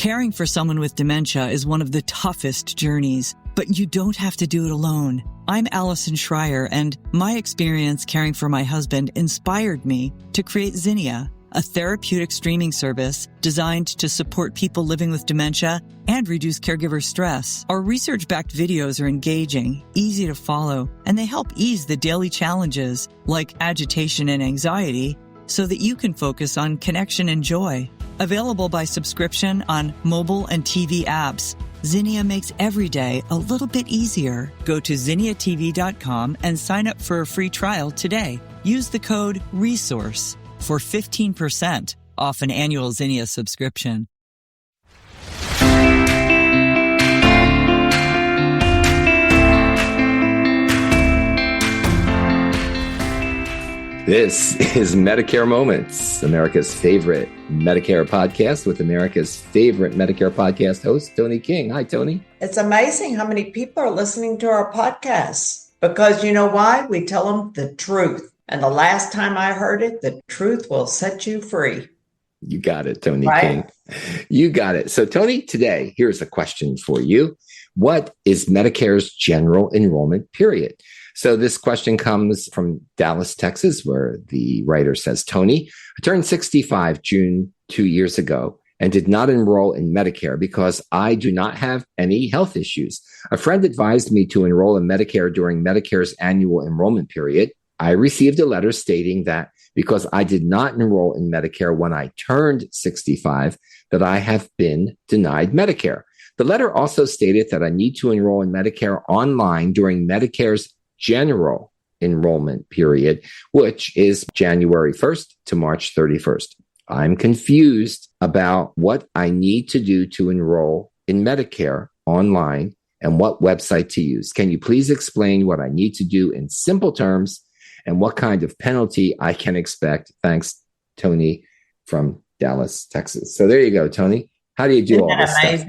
Caring for someone with dementia is one of the toughest journeys, but you don't have to do it alone. I'm Allison Schreier, and my experience caring for my husband inspired me to create Zinnia, a therapeutic streaming service designed to support people living with dementia and reduce caregiver stress. Our research-backed videos are engaging, easy to follow, and they help ease the daily challenges like agitation and anxiety so that you can focus on connection and joy. Available by subscription on mobile and TV apps, Zinnia makes every day a little bit easier. Go to zinniatv.com and sign up for a free trial today. Use the code RESOURCE for 15% off an annual Zinnia subscription. This is Medicare Moments, America's favorite Medicare podcast with America's favorite Medicare podcast host, Toni King. Hi, Toni. It's amazing how many people are listening to our podcasts because you know why? We tell them the truth. And the last time I heard it, the truth will set you free. You got it, Toni King. You got it. So, Toni, today, here's a question for you. What is Medicare's general enrollment period? So this question comes from Dallas, Texas, where the writer says, Toni, I turned 65 June 2 years ago and did not enroll in Medicare because I do not have any health issues. A friend advised me to enroll in Medicare during Medicare's annual enrollment period. I received a letter stating that because I did not enroll in Medicare when I turned 65, that I have been denied Medicare. The letter also stated that I need to enroll in Medicare online during Medicare's general enrollment period, which is January 1st to March 31st. I'm confused about what I need to do to enroll in Medicare online and what website to use. Can you please explain what I need to do in simple terms and what kind of penalty I can expect? Thanks, Toni from Dallas, Texas. So there you go, Toni. How do you do all this stuff?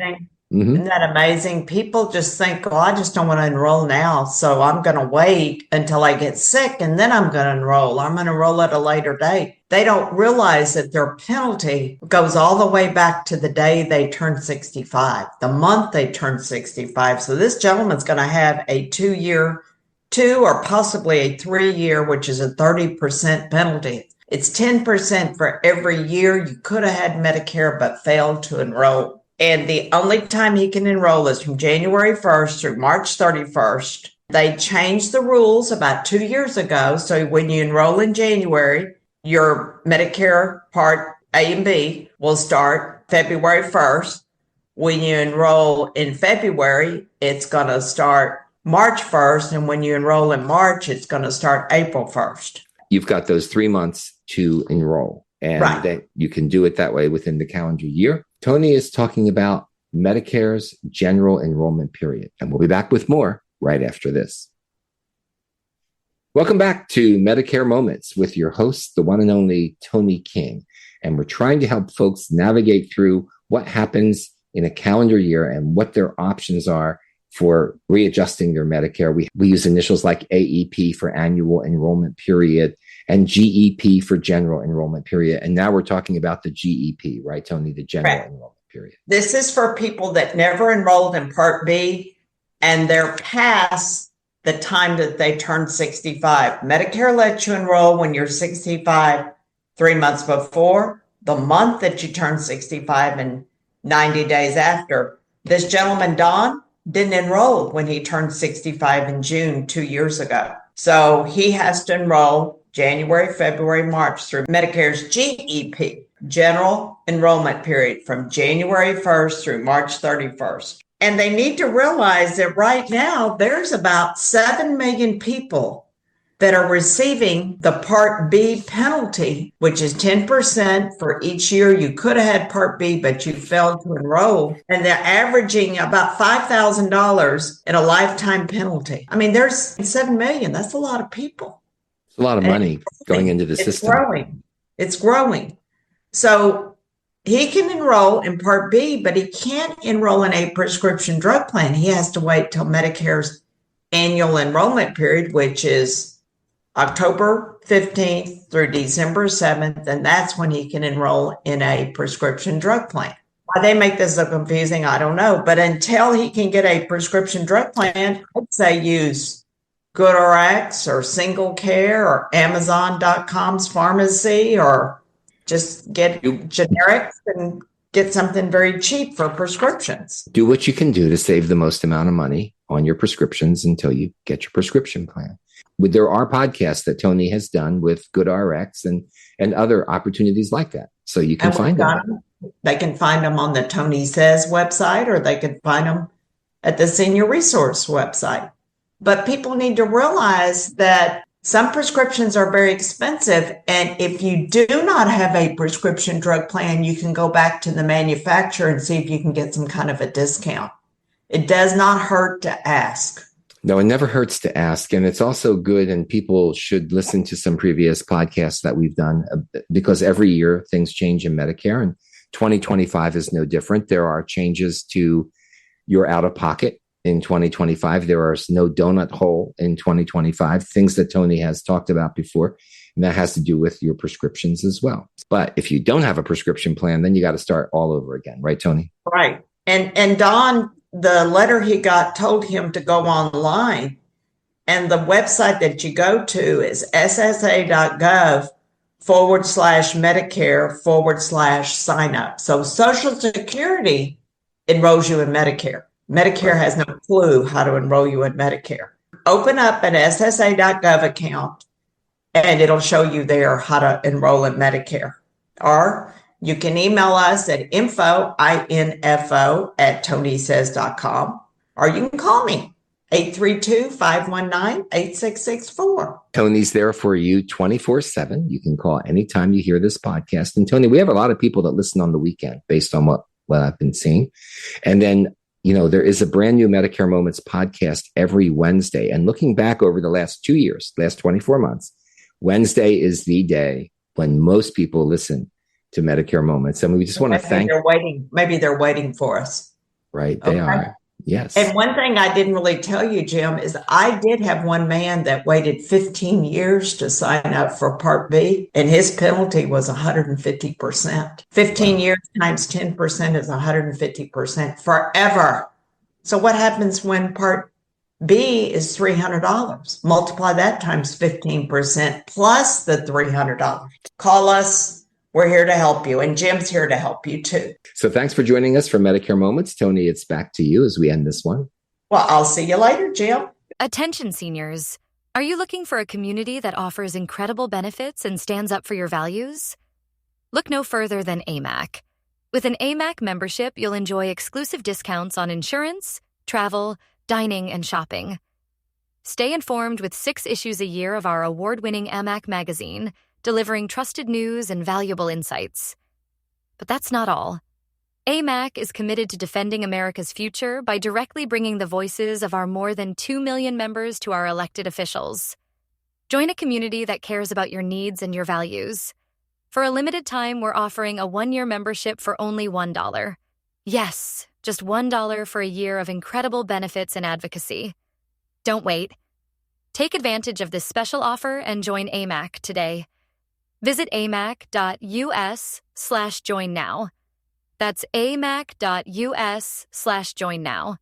Isn't that amazing? People just think, oh, I just don't want to enroll now, so I'm going to wait until I get sick and then I'm going to enroll. I'm going to enroll at a later date. They don't realize that their penalty goes all the way back to the day they turn 65, the month they turn 65. So this gentleman's going to have a 2-year, 2 or possibly a 3-year, which is a 30% penalty. It's 10% for every year you could have had Medicare but failed to enroll. And the only time he can enroll is from January 1st through March 31st. They changed the rules about 2 years ago. So when you enroll in January, your Medicare Part A and B will start February 1st. When you enroll in February, it's going to start March 1st. And when you enroll in March, it's going to start April 1st. You've got those 3 months to enroll. And then you can do it that way within the calendar year. Toni is talking about Medicare's general enrollment period, and we'll be back with more right after this. Welcome back to Medicare Moments with your host, the one and only Toni King. And we're trying to help folks navigate through what happens in a calendar year and what their options are for readjusting their Medicare. We use initials like AEP for annual enrollment period and GEP for general enrollment period. And now we're talking about the GEP, right, Toni, the general enrollment period. This is for people that never enrolled in Part B and they're past the time that they turn 65. Medicare lets you enroll when you're 65 3 months before, the month that you turn 65 and 90 days after. This gentleman, Don, didn't enroll when he turned 65 in June 2 years ago. So he has to enroll January, February, March through Medicare's GEP, general enrollment period, from January 1st through March 31st. And they need to realize that right now there's about 7 million people that are receiving the Part B penalty, which is 10% for each year you could have had Part B, but you failed to enroll. And they're averaging about $5,000 in a lifetime penalty. I mean, there's 7 million. That's a lot of people. It's a lot of money going into the system. It's growing. So he can enroll in Part B, but he can't enroll in a prescription drug plan. He has to wait till Medicare's annual enrollment period, which is October 15th through December 7th, and that's when he can enroll in a prescription drug plan. Why they make this so confusing, I don't know. But until he can get a prescription drug plan, I'd say use GoodRx or Single Care or Amazon.com's pharmacy, or just get generics and get something very cheap for prescriptions. Do what you can do to save the most amount of money on your prescriptions until you get your prescription plan. There are podcasts that Toni has done with GoodRx and other opportunities like that. So you can find them. They can find them on the Toni Says website, or they can find them at the Senior Resource website. But people need to realize that some prescriptions are very expensive. And if you do not have a prescription drug plan, you can go back to the manufacturer and see if you can get some kind of a discount. It does not hurt to ask. No, it never hurts to ask. And it's also good, and people should listen to some previous podcasts that we've done, because every year things change in Medicare, and 2025 is no different. There are changes to your out-of-pocket in 2025. There is no donut hole in 2025, things that Toni has talked about before. And that has to do with your prescriptions as well. But if you don't have a prescription plan, then you got to start all over again. Right, Toni? Right. And Don, the letter he got told him to go online, and the website that you go to is ssa.gov/Medicare/sign up. So Social Security enrolls you in Medicare. Medicare has no clue how to enroll you in Medicare. Open up an ssa.gov account, and it'll show you there how to enroll in Medicare. Or you can email us at info@tonisays.com, or you can call me, 832-519-8664. Toni's there for you 24/7. You can call anytime you hear this podcast. And Toni, we have a lot of people that listen on the weekend based on what I've been seeing. And then, there is a brand new Medicare Moments podcast every Wednesday. And looking back over the last 2 years, last 24 months, Wednesday is the day when most people listen to Medicare Moments. And we just want to thank. Maybe they're waiting for us. Right. They are. Yes. And one thing I didn't really tell you, Jim, is I did have one man that waited 15 years to sign up for Part B, and his penalty was 150%. 15 years times 10% is 150% forever. So what happens when Part B is $300? Multiply that times 15% plus the $300. Call us. We're here to help you, and Jim's here to help you too. So thanks for joining us for Medicare Moments. Toni, it's back to you as we end this one. Well, I'll see you later, Jim. Attention seniors. Are you looking for a community that offers incredible benefits and stands up for your values? Look no further than AMAC. With an AMAC membership, you'll enjoy exclusive discounts on insurance, travel, dining, and shopping. Stay informed with 6 issues a year of our award-winning AMAC magazine, delivering trusted news and valuable insights. But that's not all. AMAC is committed to defending America's future by directly bringing the voices of our more than 2 million members to our elected officials. Join a community that cares about your needs and your values. For a limited time, we're offering a 1-year membership for only $1. Yes, just $1 for a year of incredible benefits and advocacy. Don't wait. Take advantage of this special offer and join AMAC today. Visit amac.us/join now. That's amac.us/join now.